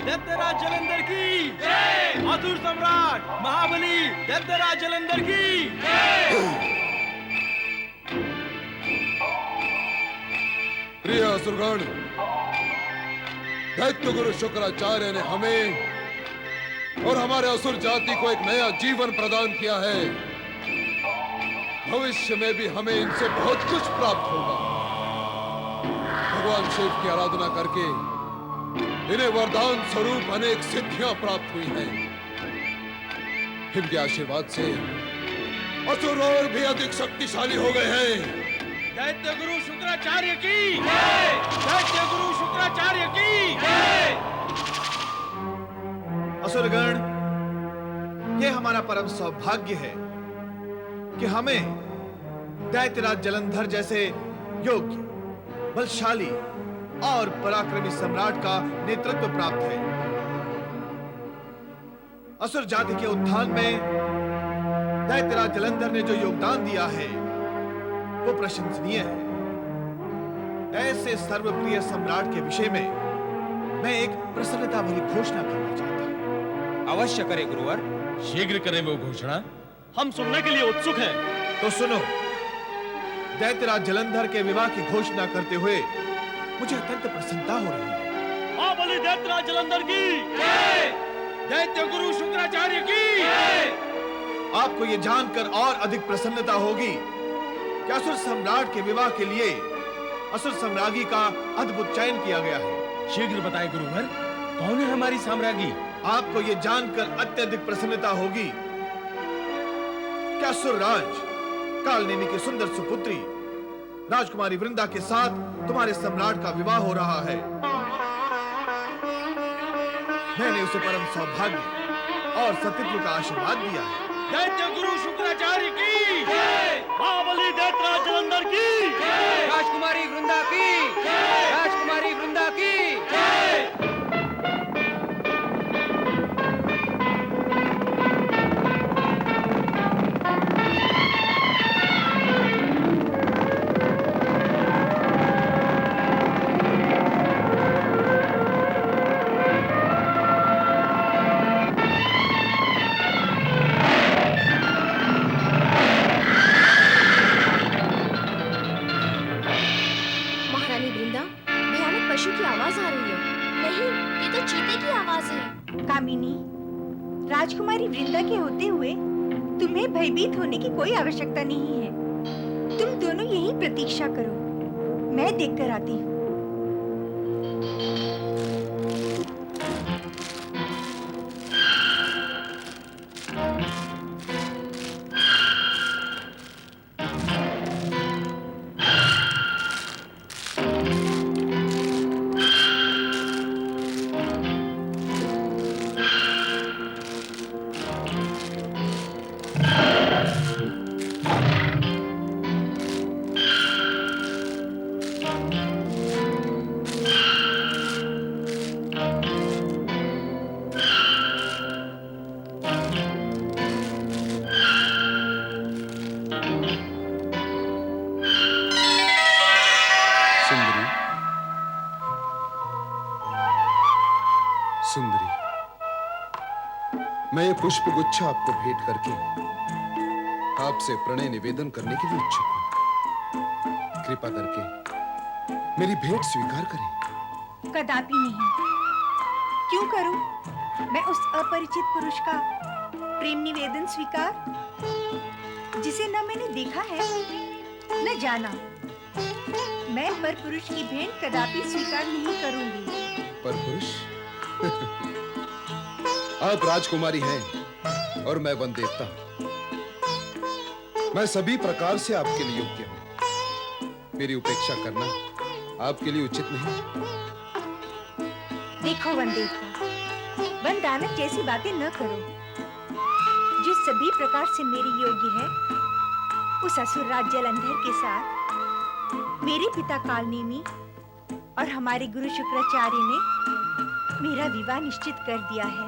दैत्यराज जलंधर की जय। असुर सम्राट महाबली दैत्यराज जलंधर की प्रिय असुरगण, दैत्य गुरु शुक्राचार्य ने हमें और हमारे असुर जाति को एक नया जीवन प्रदान किया है। भविष्य में भी हमें इनसे बहुत कुछ प्राप्त होगा। भगवान शिव की आराधना करके इन्हें वरदान स्वरूप अनेक सिद्धियां प्राप्त हुई हैं। इनके आशीर्वाद से असुर और भी अधिक शक्तिशाली हो गए हैं। दैत्य गुरु शुक्राचार्य की जय। दैत्य गुरु शुक्राचार्य की जय। असुरगण, ये हमारा परम सौभाग्य है कि हमें दैत्यराज जलंधर जैसे योग्य, बलशाली और पराक्रमी सम्राट का नेतृत्व प्राप्त है। असुर जाति के उत्थान में दैत्यराज जलंधर ने जो योगदान दिया है वो प्रशंसनीय है। ऐसे सर्वप्रिय सम्राट के विषय में मैं एक प्रसन्नता भरी घोषणा करना चाहता हूं। अवश्य करें गुरुवर। शीघ्र करें वो घोषणा। हम सुनने के लिए उत्सुक हैं। तो सुनो, दैत्यराज जलंधर के विवाह की घोषणा करते हुए मुझे अत्यंत प्रसन्नता हो रही है। महाबली दैत्यराज जलंधर की जय। दैत्य गुरु शुक्राचार्य की जय। आपको यह जानकर और अधिक प्रसन्नता होगी कि असुर सम्राट के विवाह के लिए असुर सम्राज्ञी का अद्भुत चयन किया गया है। शीघ्र बताएं गुरुवर, कौन है हमारी साम्राज्ञी? आपको यह जानकर अत्यधिक प्रसन्नता होगी कि असुर राज कालनेमी की सुंदर सुपुत्री राजकुमारी वृंदा के साथ तुम्हारे सम्राट का विवाह हो रहा है। मैंने उसे परम सौभाग्य और सतीत्व का आशीर्वाद दिया है। दैत्य गुरु शुक्राचार्य की जय। महाबली दैत्यराज जलंधर की जय। राजकुमारी वृंदा की जय। राजकुमारी वृंदा की जय। राजकुमारी वृंदा के होते हुए तुम्हें भयभीत होने की कोई आवश्यकता नहीं है। तुम दोनों यही प्रतीक्षा करो, मैं देखकर आती हूँ। सुंदरी, मैं ये पुष्प गुच्छा आपको भेंट करके आपसे प्रणय निवेदन करने के लिए इच्छुक हूं। कृपा करके मेरी भेंट स्वीकार करें। कदापि नहीं। क्यों करूं मैं उस अपरिचित पुरुष का प्रेम निवेदन स्वीकार, जिसे न मैंने देखा है न जाना। मैं पर पुरुष की भेंट कदापि स्वीकार नहीं करूंगी। पर पुरुष? आप राजकुमारी हैं और मैं वन देवता। मैं सभी प्रकार से आपके लिए योग्य हूं। मेरी उपेक्षा करना आपके लिए उचित नहीं। देखो वन देवता, वन दानव जैसी बातें न करो। जो सभी प्रकार से मेरी योग्य है, उस असुरराज जलंधर के साथ मेरे पिता कालनेमी और हमारे गुरु शुक्राचार्य ने मेरा विवाह निश्चित कर दिया है।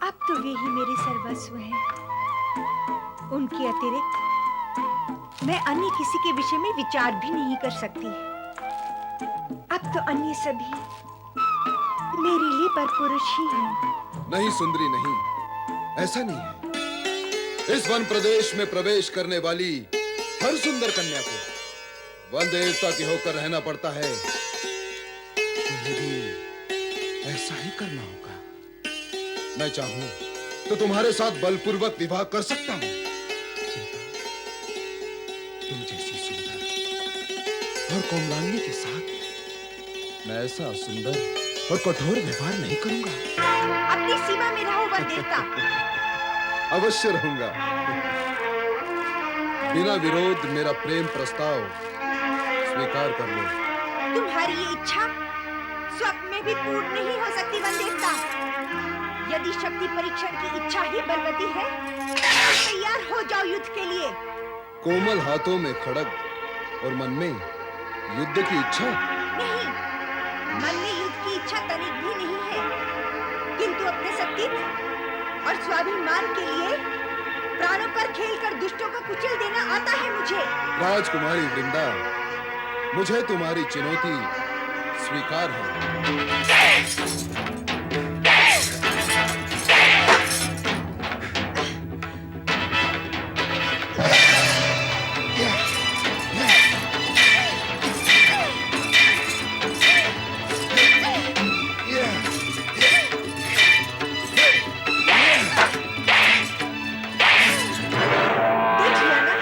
अब तो वे ही मेरे सर्वस्व हैं। उनके अतिरिक्त मैं अन्य किसी के विषय में विचार भी नहीं कर सकती। अब तो अन्य सभी मेरे पर पुरुष ही हैं। नहीं सुंदरी नहीं, ऐसा नहीं है। इस वन प्रदेश में प्रवेश करने वाली हर सुंदर कन्या को वन देवता के होकर रहना पड़ता है। तुम्हें भी ऐसा ही करना होगा। मैं चाहूं तो तुम्हारे साथ बलपूर्वक विवाह कर सकता हूं। तुम जैसी सुंदर और कोमलांगी के साथ मैं ऐसा सुंदर और कठोर व्यवहार नहीं करूंगा। अपनी सीमा में रहो वन देवता। अवश्य रहूंगा। बिना विरोध मेरा प्रेम प्रस्ताव स्वीकार कर लो। तुम्हारी ये इच्छा स्वप्न में भी पूर्ण नहीं हो सकती वन देवता। यदि शक्ति परीक्षण की इच्छा ही बलवती है तो तैयार हो जाओ युद्ध के लिए। कोमल हाथों में खड़ग और मन में युद्ध की इच्छा? नहीं, मन में युद्ध की इच्छा तनिक भी नहीं है, किंतु अपने सतीत्व और स्वाभिमान के लिए प्राणों पर खेलकर दुष्टों को कुचल देना आता है मुझे। राजकुमारी वृंदा, मुझे तुम्हारी चुनौती स्वीकार है। देख लिया ना,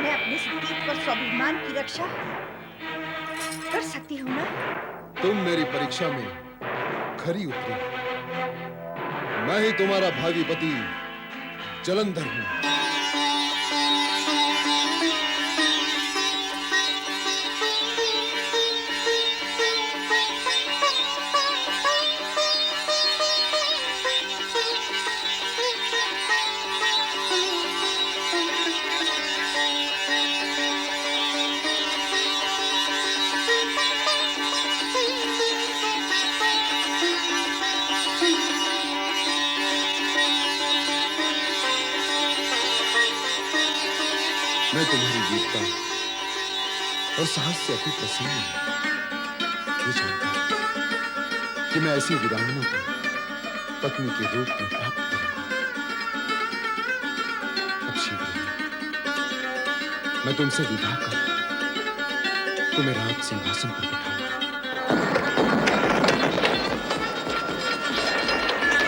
मैं अपने सतीत्व और स्वाभिमान की रक्षा कर सकती हूँ ना। तुम मेरी परीक्षा में खरी उतरी। मैं ही तुम्हारा भावी पति जलंधर हूं। मैं तुम्हारी वीरता और साहस से अति प्रसन्न हूं। ये जानकर कि मैं ऐसी वीरांगना को पत्नी के रूप में प्राप्त करूंगा। अब शीघ्र ही मैं तुमसे विवाह कर तुम्हें राज सिंहासन पर बिठाऊंगा।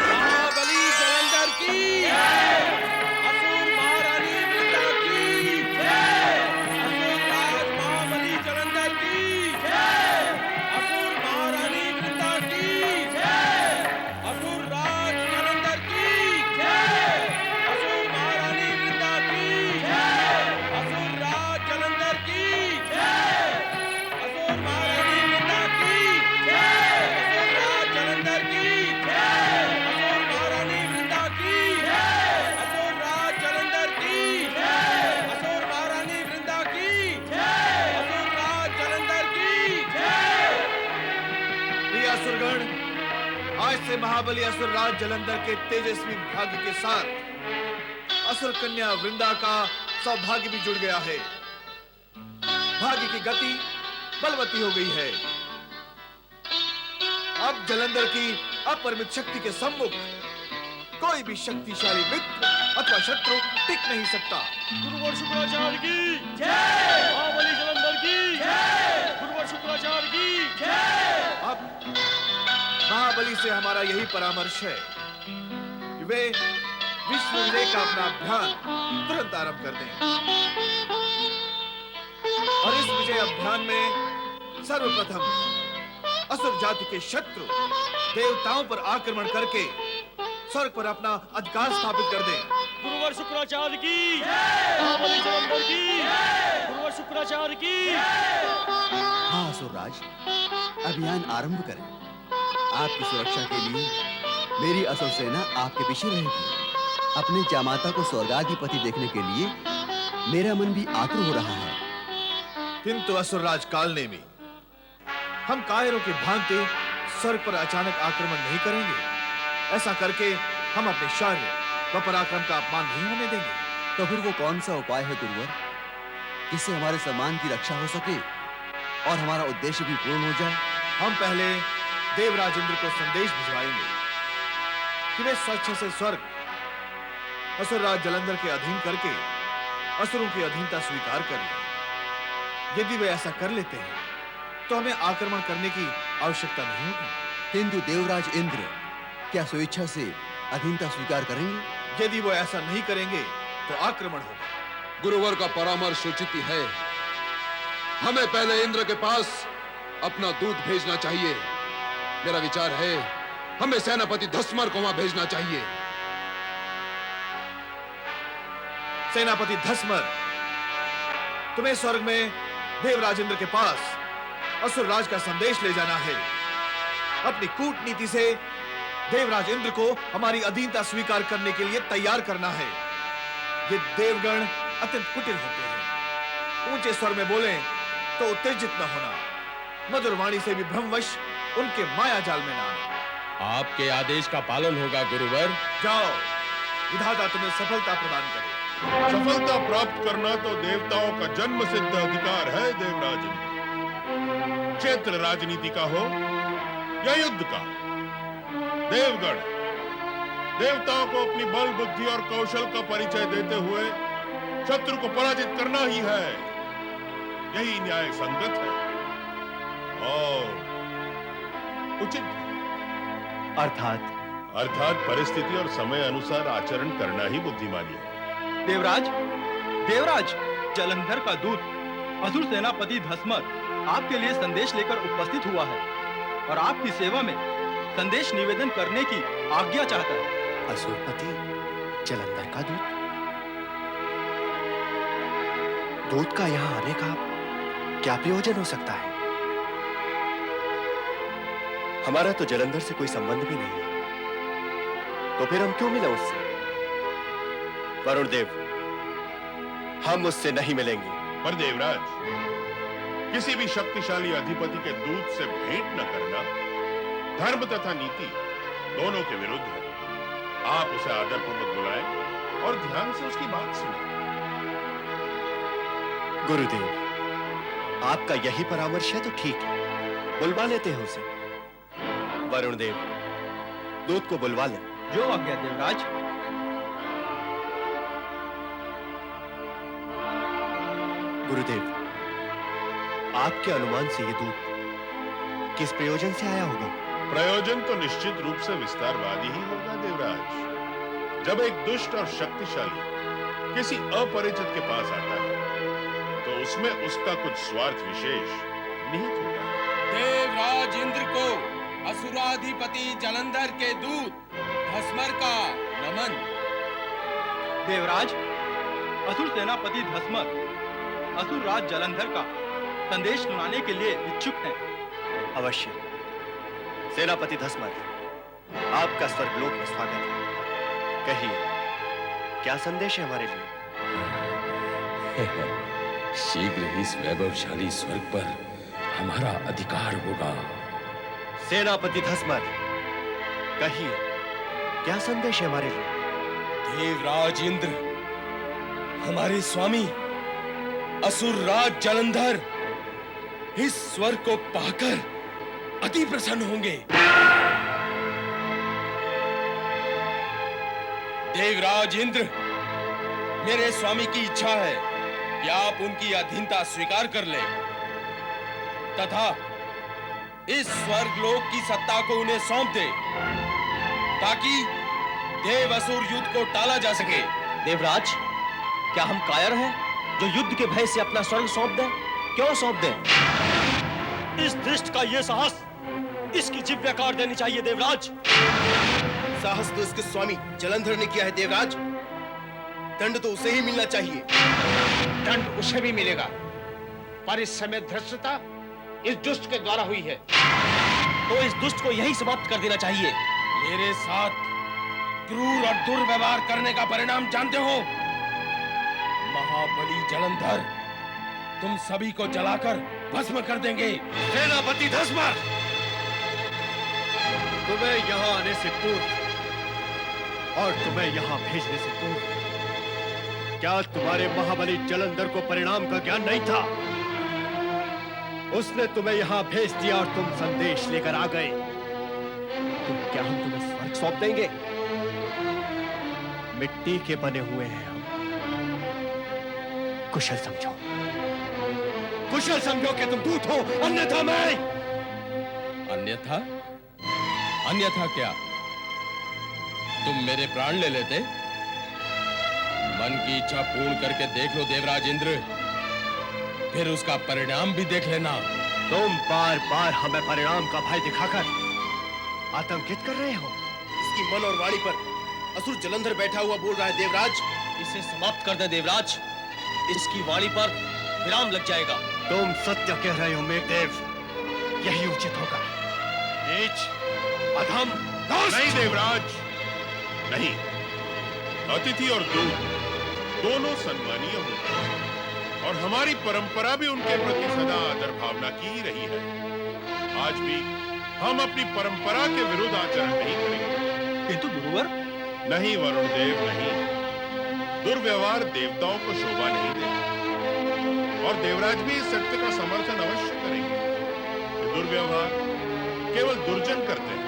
महाबली जलंधर की असुर महारानी वृंदा की असुर राज महाबली जलंधर की असुर महारानी वृंदा की असुर राज जलंधर की असुर महारानी वृंदा की असुर राज जलंधर की असुर महारानी वृंदा की असुर राज जलंधर की असुर महारानी वृंदा की असुर राज जलंधर की असुर महारानी वृंदा की असुर राज जलंधर की। प्रिय असुरगण, आज से महाबली असुर राज जलंधर के तेजस्वी भाग्य के साथ असुर कन्या वृंदा का सौभाग्य भी जुड़ गया है। भाग्य की गति बलवती हो गई है। अब जलंधर की अपरिमित शक्ति के सम्मुख कोई भी शक्तिशाली मित्र अथवा शत्रु टिक नहीं सकता। गुरुवर शुक्राचार्य की जय, महाबली जलंधर की जय, गुरुवर शुक्राचार्य की जय। अब महाबली से हमारा यही परामर्श है कि वे विश्व विजय का अपना अभियान तुरंत आरंभ कर दें और इस विजय अभियान में सर्वप्रथम असुर जाति के शत्रु देवताओं पर आक्रमण करके स्वर्ग पर अपना अधिकार स्थापित कर दें। गुरुवर शुक्राचार्य की महाबली जलंधर की गुरुवर शुक्राचार्य की। हाँ असुरराज, अभियान आरंभ करें। आपकी सुरक्षा के लिए मेरी असुर सेना आपके पीछे रहेगी। अपने जामाता को स्वर्गाधिपति देखने के लिए मेरा मन भी आतुर हो रहा है। किंतु असुरराज कालनेमी, हम कायरों के भांति स्वर्ग पर अचानक आक्रमण नहीं करेंगे। ऐसा करके हम अपने शौर्य व पराक्रम का अपमान नहीं होने देंगे। तो फिर वो कौन सा उपाय है गुरुवर, जिससे हमारे सम्मान की रक्षा हो सके और हमारा उद्देश्य भी पूर्ण हो जाए? हम पहले देवराज इंद्र को संदेश भिजवाएंगे कि वे स्वच्छ से स्वर्ग असुरराज जलंधर के अधीन करके असुरों की अधीनता स्वीकार कर लें। यदि वे ऐसा कर लेते हैं तो हमें आक्रमण करने की आवश्यकता नहीं होगी। किंतु देवराज इंद्र क्या स्वेच्छा से अधीनता स्वीकार करेंगे? यदि वो ऐसा नहीं करेंगे तो आक्रमण होगा। गुरुवर का परामर्श उचित ही है। हमें पहले इंद्र के पास अपना दूत भेजना चाहिए। मेरा विचार है हमें सेनापति धस्मर को वहां भेजना चाहिए। सेनापति धस्मर, तुम्हें स्वर्ग में देवराज इंद्र के पास असुर राज का संदेश ले जाना है। अपनी कूटनीति से देवराज इंद्र को हमारी अधीनता स्वीकार करने के लिए तैयार करना है। ये देवगण अत्यंत कुटिल होते हैं। ऊंचे स्वर में बोलें तो उत्तेजित न होना, मधुर वाणी से भी भ्रमवश उनके माया जाल में न आना। आपके आदेश का पालन होगा गुरुवर। जाओ, विधाता तुम्हें सफलता प्रदान करे। सफलता प्राप्त करना तो देवताओं का जन्म सिद्ध अधिकार है देवराज। क्षेत्र राजनीति का हो या युद्ध का, देवगण देवताओं को अपनी बल बुद्धि और कौशल का परिचय देते हुए शत्रु को पराजित करना ही है। यही न्याय संगत है और उचित है। अर्थात परिस्थिति और समय अनुसार आचरण करना ही बुद्धिमानी है। देवराज, जलंधर का दूत असुर सेनापति धस्मर आपके लिए संदेश लेकर उपस्थित हुआ है और आपकी सेवा में संदेश निवेदन करने की आज्ञा चाहता है। असुरपति जलंधर का दूत का यहाँ आने का क्या प्रयोजन हो सकता है? हमारा तो जलंधर से कोई संबंध भी नहीं है, तो फिर हम क्यों मिले उससे? वरुण देव, हम उससे नहीं मिलेंगे। पर देवराज, किसी भी शक्तिशाली अधिपति के दूत से भेंट न करना धर्म तथा नीति दोनों के विरुद्ध है। आप उसे आदरपूर्वक बुलाएं और ध्यान से उसकी बात सुनें। गुरुदेव, आपका यही परामर्श है तो ठीक है, बुलवा लेते हैं उसे। वरुण देव, दूत को बुलवा लें। जो आज्ञा देवराज। गुरुदेव, आपके अनुमान से ये दूत किस प्रयोजन से आया होगा? प्रयोजन तो निश्चित रूप से विस्तारवादी ही होगा देवराज। जब एक दुष्ट और शक्तिशाली किसी अपरिचित के पास आता है तो उसमें उसका कुछ स्वार्थ विशेष निहित होता है। देवराज इंद्र को असुराधिपति जलंधर के दूत धस्मर का नमन। देवराज, असुर सेनापति धस्मर असुर राज जलंधर का संदेश सुनाने के लिए इच्छुक हैं। अवश्य। सेनापति धस्मर, आपका स्वर्गलोक में स्वागत है। कहिए, क्या संदेश है हमारे लिए? शीघ्र ही इस वैभवशाली स्वर्ग पर हमारा अधिकार होगा। सेनापति धस्मर, कहिए, क्या संदेश है हमारे लिए? देवराज इंद्र, हमारे स्वामी असुर राज जलंधर इस स्वर्ग को पाकर अति प्रसन्न होंगे। देवराज इंद्र, मेरे स्वामी की इच्छा है कि आप उनकी अधीनता स्वीकार कर लें तथा इस स्वर्गलोक की सत्ता को उन्हें सौंप दें ताकि देव असुर युद्ध को टाला जा सके। देवराज, क्या हम कायर हैं जो युद्ध के भय से अपना स्वर्ग सौंप दें? क्यों सौंप दें? इस दृष्ट का ये साहस इसकी जिह्वा काट देनी चाहिए देवराज। साहस तो इसके स्वामी जलंधर ने किया है देवराज। दंड तो उसे ही मिलना चाहिए। दंड उसे भी मिलेगा, पर इस समय धृष्टता इस दुष्ट के द्वारा हुई है, तो इस दुष्ट को यही समाप्त कर देना चाहिए। मेरे साथ क्रूर और दुर्व्यवहार करने का परिणाम जानते हो? महाबली जलंधर तुम सभी को जलाकर भस्म कर देंगे। सेनापति धस्मर, तुम्हें यहाँ आने से पूर्व और तुम्हें यहाँ भेजने से पूर्व क्या तुम्हारे महाबली जलंधर को परिणाम का ज्ञान नहीं था? उसने तुम्हें यहाँ भेज दिया और तुम संदेश लेकर आ गए। तो क्या हम तुम्हें स्वर्ग सौंप देंगे? मिट्टी के बने हुए हैं हम। कुशल समझो, कुशल समझो कि तुम दूत हो, अन्यथा मैं। अन्यथा? अन्यथा क्या? तुम मेरे प्राण ले लेते? मन की इच्छा पूर्ण करके देख लो देवराज इंद्र, फिर उसका परिणाम भी देख लेना। तुम बार बार हमें परिणाम का भय दिखाकर आतंकित कर रहे हो। इसकी मन और वाणी पर असुर जलंधर बैठा हुआ बोल रहा है देवराज। इसे समाप्त कर दे देवराज, इसकी वाणी पर विराम लग जाएगा। तुम सत्य कह रहे हो मेघदेव, यही उचित होगा। नीच, अधम, नहीं देवराज, नहीं। अतिथि और दूत दोनों सन्मानीय होते हैं और हमारी परंपरा भी उनके प्रति सदा आदर भावना की ही रही है। आज भी हम अपनी परंपरा के विरुद्ध आचरण नहीं करेंगे। किंतु गुरुवर, नहीं वरुण देव, नहीं। दुर्व्यवहार देवताओं को शोभा नहीं देता और देवराज भी इस सत्य का समर्थन अवश्य करेंगे कि दुर्व्यवहार केवल दुर्जन करते हैं,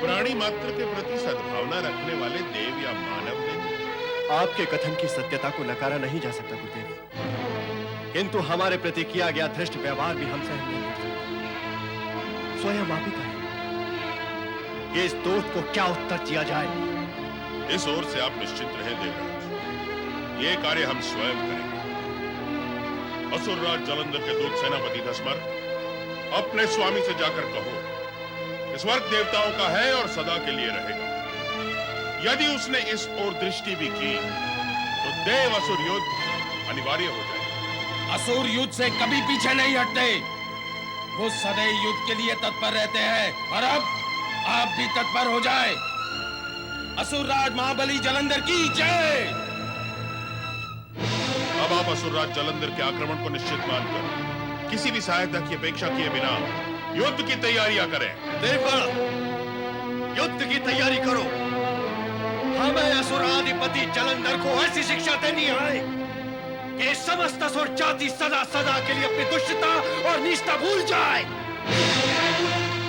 प्राणी मात्र के प्रति सद्भावना रखने वाले देव या मानव नहीं। आपके कथन की सत्यता को नकारा नहीं जा सकता गुरुदेव, किंतु हमारे प्रति किया गया धृष्ट व्यवहार भी हम सहन नहीं कर सकते। स्वयं आप ही कहें कि इस दोस्त को क्या उत्तर दिया जाए। इस ओर से आप निश्चिंत रहें देवराज, ये कार्य हम स्वयं करेंगे। असुरराज जलंधर के दूत सेनापति धस्मर, अपने स्वामी से जाकर कहो कि स्वर्ग देवताओं का है और सदा के लिए रहेगा। यदि उसने इस ओर दृष्टि भी की तो देव असुर युद्ध अनिवार्य हो जाएगा। असुर युद्ध से कभी पीछे नहीं हटते, वो सदैव युद्ध के लिए तत्पर रहते हैं। और अब आप भी तत्पर हो जाए। असुर राज महाबली जलंधर की जय। अब आप असुरराज जलंधर के आक्रमण को निश्चित मानकर किसी भी सहायता की अपेक्षा किए बिना युद्ध की तैयारियां करें। देवगण, युद्ध की तैयारी करो। हमें असुराधिपति जलंधर को ऐसी शिक्षा देनी है कि समस्त असुर जाति सदा सदा के लिए अपनी दुष्टता और नीचता भूल जाए।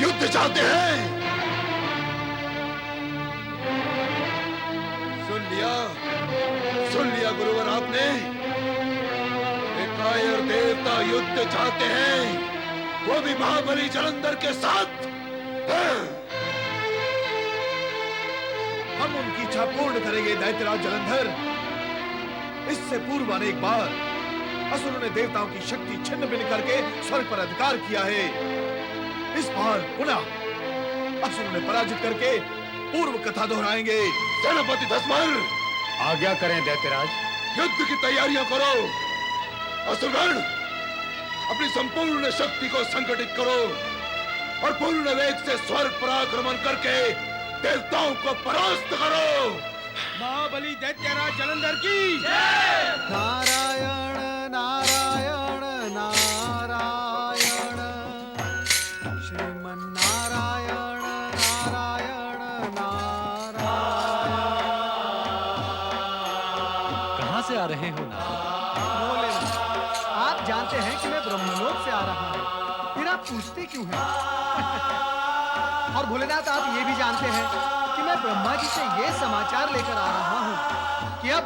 युद्ध चाहते हैं। सुन लिया गुरुवर आपने। कायर देवता युद्ध चाहते हैं, वो भी महाबली जलंधर के साथ। हम उनकी इच्छा पूर्ण करेंगे दैत्यराज जलंधर। इससे पूर्व अनेक बार असुरों ने देवताओं की शक्ति छिन्न भिन्न करके स्वर्ग पर अधिकार किया है। इस बार पुनः असुरों ने पराजित करके पूर्व कथा दोहराएंगे। सेनापति धस्मर, आज्ञा करें दैत्यराज। युद्ध की तैयारियां करो। असुरगण, अपनी संपूर्ण शक्ति को संगठित करो और पूर्ण वेग से स्वर्ग पर आक्रमण करके देवताओं को परास्त करो। महाबली दैत्यराज जलंधर की जय। नारायण नारायण नारायण, श्रीमन नारायण नारायण नारायण। कहाँ से आ रहे हो नारद? भोलेनाथ, आप जानते हैं कि मैं ब्रह्मलोक से आ रहा हूँ, फिर आप पूछते क्यों हैं? और भोलेनाथ, आप ये भी जानते हैं कि मैं ब्रह्मा जी से ये समाचार लेकर आ रहा हूँ कि अब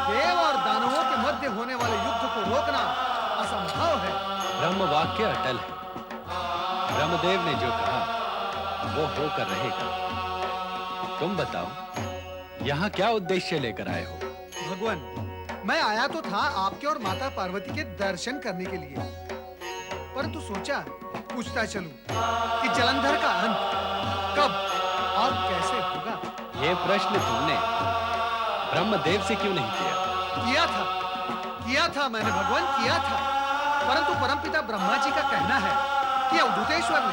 देव और दानवों के मध्य होने वाले युद्ध को रोकना असंभव है। ब्रह्म वाक्य अटल है। ब्रह्मदेव ने जो कहा वो होकर रहेगा। तुम बताओ, यहाँ क्या उद्देश्य लेकर आए हो? भगवान, मैं आया तो था आपके और माता पार्वती के दर्शन करने के लिए, परंतु सोचा पूछता चलूं कि जलंधर का अंत कब और कैसे होगा। ये प्रश्न तुमने ब्रह्मदेव से क्यों नहीं किया? किया था मैंने भगवान, किया था, परंतु परमपिता ब्रह्मा जी का कहना है कि अवधूतेश्वर ने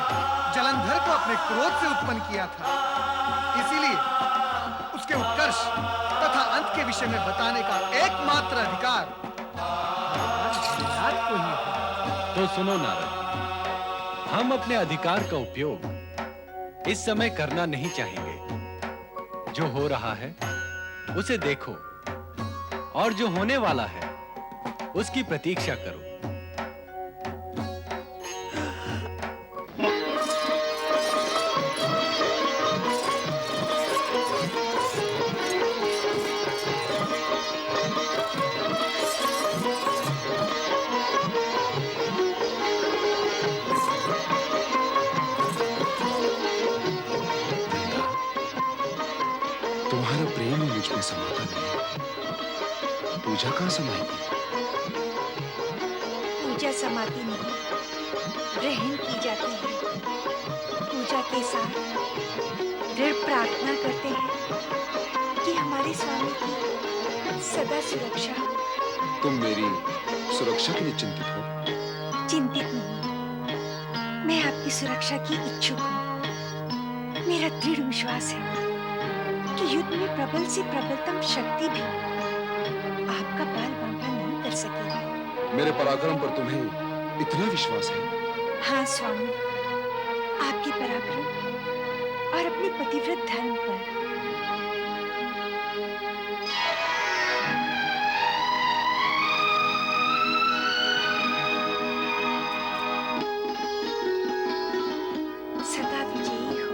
जलंधर को अपने क्रोध से उत्पन्न किया था, इसीलिए उसके उत्कर्ष तथा अंत के विषय में बताने का एकमात्र अधिकार भगवान को ही है। तो सुनो नारद, हम अपने अधिकार का उपयोग इस समय करना नहीं चाहेंगे। जो हो रहा है उसे देखो और जो होने वाला है उसकी प्रतीक्षा करो। मुझ में समाता नहीं, पूजा कहाँ समाएगी? पूजा समाती नहीं, ग्रहण की जाती है। पूजा के साथ दृढ़ प्रार्थना करते हैं कि हमारे स्वामी की सदा सुरक्षा हो। तुम मेरी सुरक्षा के लिए चिंतित हो? चिंतित नहीं, मैं आपकी सुरक्षा की इच्छुक हूँ। मेरा दृढ़ विश्वास है कि युद्ध में प्रबल से प्रबलतम शक्ति भी आपका बाल बांका नहीं कर सकेगी। मेरे पराक्रम पर तुम्हें इतना विश्वास है? हाँ स्वामी, आपके पराक्रम और अपने पतिव्रत धर्म पर। सदा विजयी हो।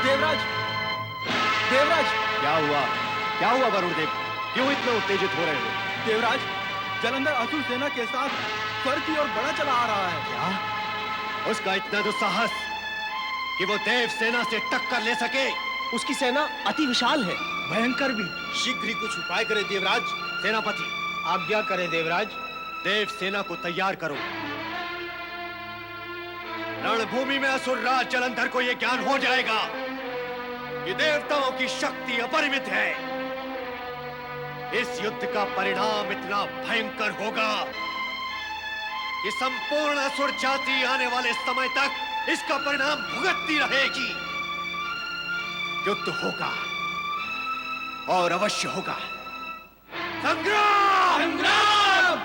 देवराज, देवराज, क्या हुआ? क्या हुआ वरुण देव? क्यों इतने उत्तेजित हो रहे हो? देवराज, जलंधर असुर सेना के साथ स्वर्ग की ओर बढ़ा चला आ रहा है। क्या? उसका इतना दुस्साहस कि वो देव सेना से टक्कर ले सके? उसकी सेना अति विशाल है, भयंकर भी। शीघ्र ही कुछ उपाय करे देवराज। सेनापति, आज्ञा करें देवराज। देव सेना को तैयार करो। रणभूमि में असुरराज जलंधर को यह ज्ञान हो जाएगा कि देवताओं की शक्ति अपरिमित है। इस युद्ध का परिणाम इतना भयंकर होगा कि संपूर्ण असुर जाति आने वाले समय तक इसका परिणाम भुगतती रहेगी। युद्ध होगा और अवश्य होगा। संग्राम! संग्राम!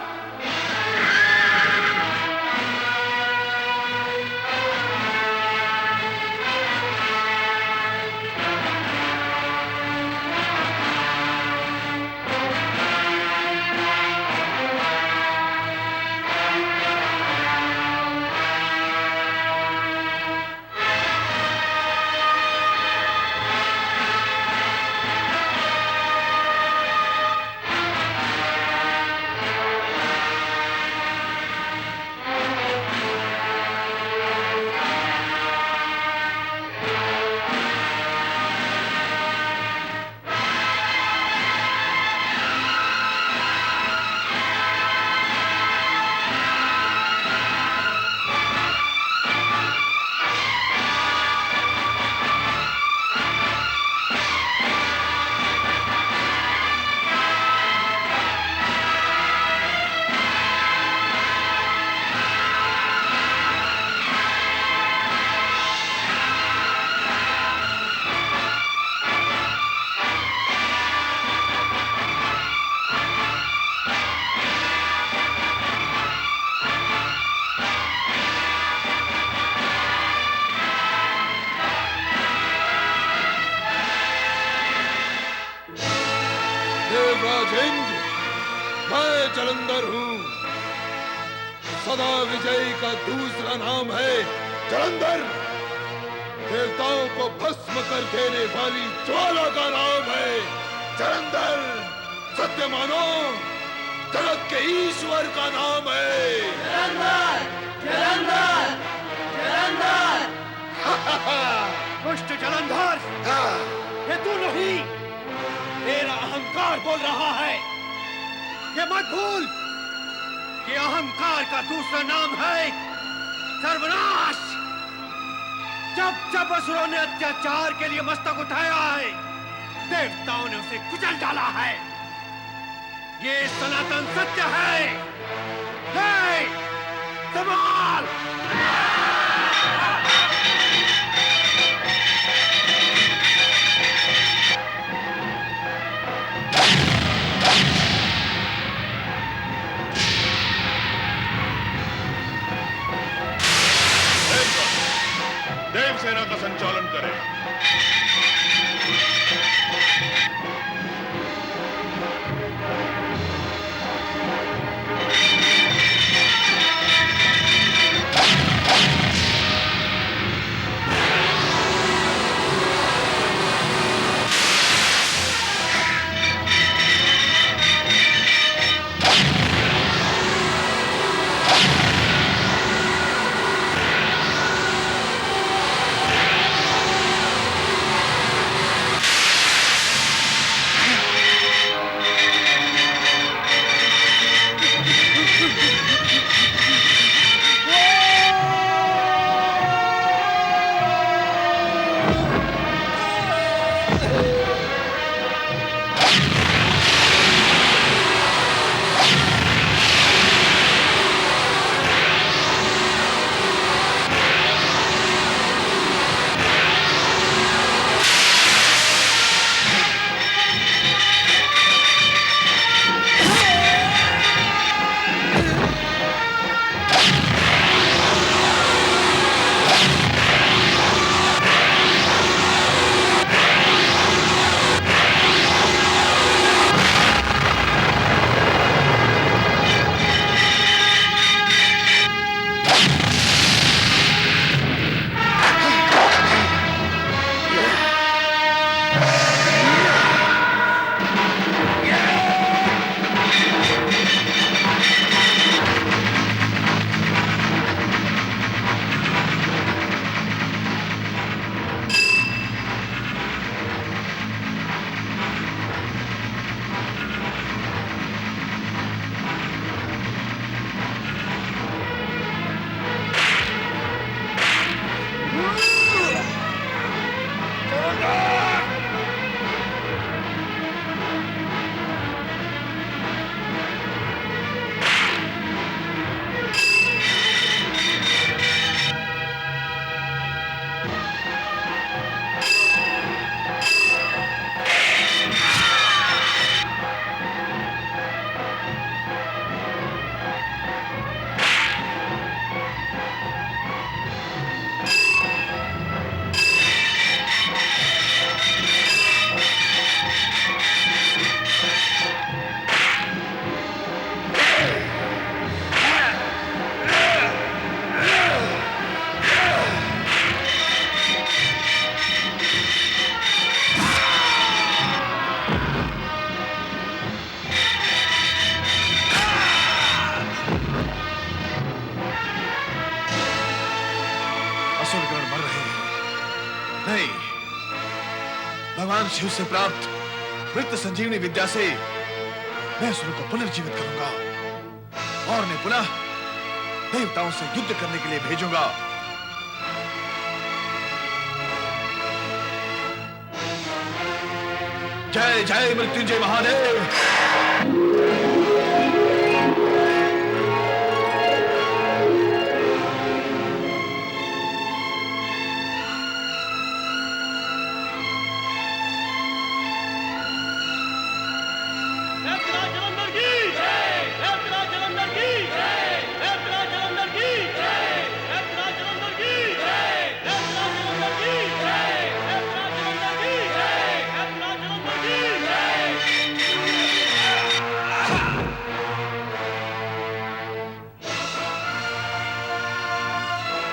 देवराज इंद्र, मैं जलंधर हूँ। सदा विजयी का दूसरा नाम है जलंधर। देवताओं को भस्म कर देने वाली ज्वाला का नाम है जलंधर। सत्य मानो, जगत के ईश्वर का नाम है जलंधर। जलंधर, जलंधर। दुष्ट जलंधर, ये तू नहीं, तेरा अहंकार बोल रहा है। ये मत भूल कि अहंकार का दूसरा नाम है सर्वनाश। जब जब असुरों ने अत्याचार के लिए मस्तक उठाया है, देवताओं ने उसे कुचल डाला है। ये सनातन सत्य है। हे, संभाल! देव सेना का संचालन करें। नहीं, भगवान शिव से प्राप्त मृत संजीवनी विद्या से मैं असुर को पुनर्जीवित करूंगा और उन्हें पुनः देवताओं से युद्ध करने के लिए भेजूंगा। जय जय मृत्युंजय महादेव।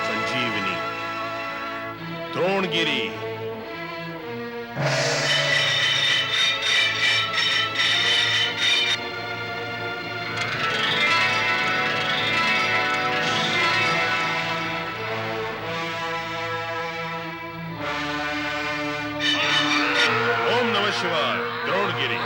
संजीवनी, द्रोणगिरी, ओम नमः शिवाय। द्रोणगिरी,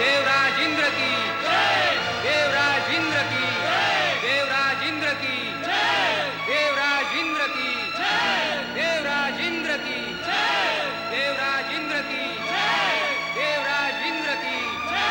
देवराज इंद्र की जय, देवराज इंद्र की जय, देवराज इंद्र की जय, देवराज इंद्र की जय, देवराज इंद्र की जय, देवराज इंद्र की जय, देवराज इंद्र की जय।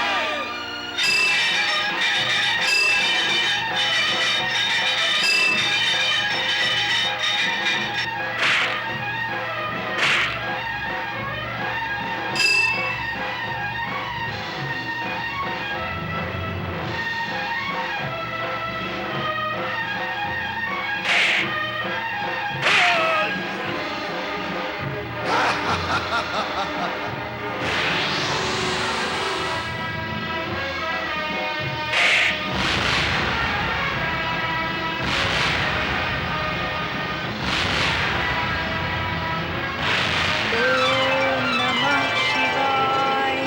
ओम नमः शिवाय।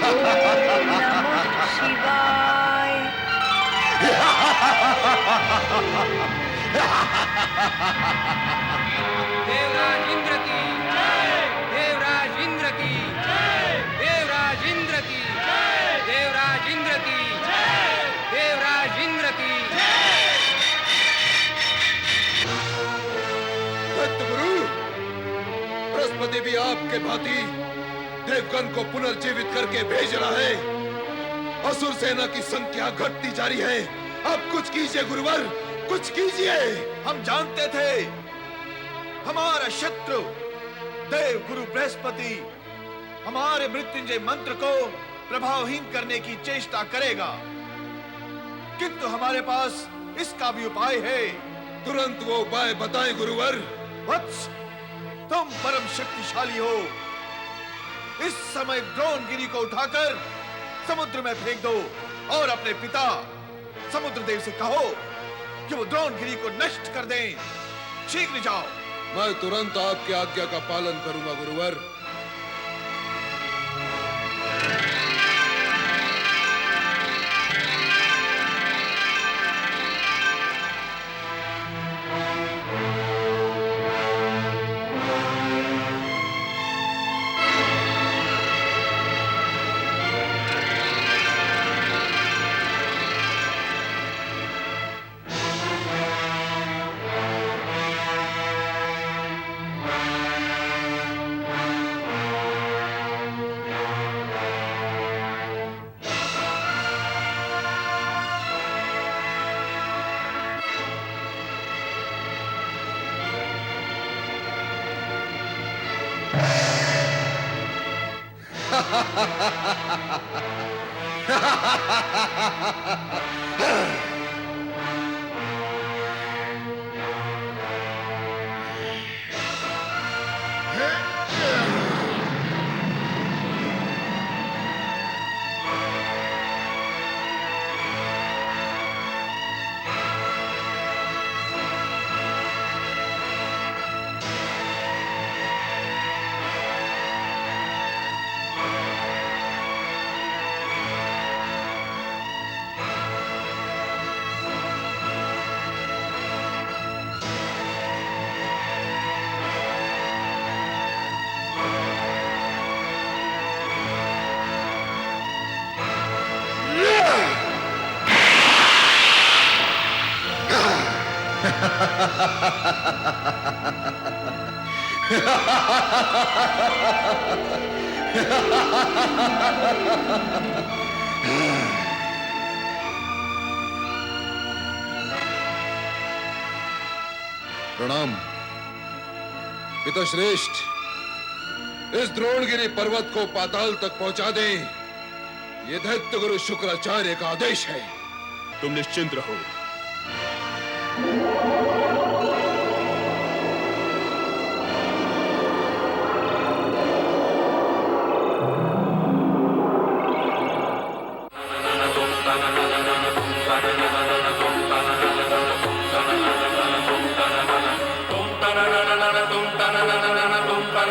ओम नमः शिवाय। देवराज इंद्र की जय, देवराज इंद्र की जय, देवराज इंद्र की जय, देवराज इंद्र की जय, देवराज इंद्र की जय। गुरु, बृहस्पति भी आपके भांति देवगण को पुनर्जीवित करके भेज रहा है। असुर सेना की संख्या घटती जा रही है। अब कुछ कीजिए गुरुवर, कुछ कीजिए। हम जानते थे हमारा शत्रु देव गुरु बृहस्पति हमारे मृत्युंजय मंत्र को प्रभावहीन करने की चेष्टा करेगा, किंतु हमारे पास इसका भी उपाय है। तुरंत वो उपाय बताएं गुरुवर। वत्स, तुम परम शक्तिशाली हो। इस समय द्रोणगिरी को उठाकर समुद्र में फेंक दो और अपने पिता समुद्र देव से कहो कि वो द्रोणगिरी को नष्ट कर दें। शीघ्र जाओ। मैं तुरंत आपकी आज्ञा का पालन करूंगा गुरुवर। प्रणाम पिता श्रेष्ठ। इस द्रोणगिरी पर्वत को पाताल तक पहुंचा दें, ये दैत्य गुरु शुक्राचार्य का आदेश है। तुम निश्चिंत रहो।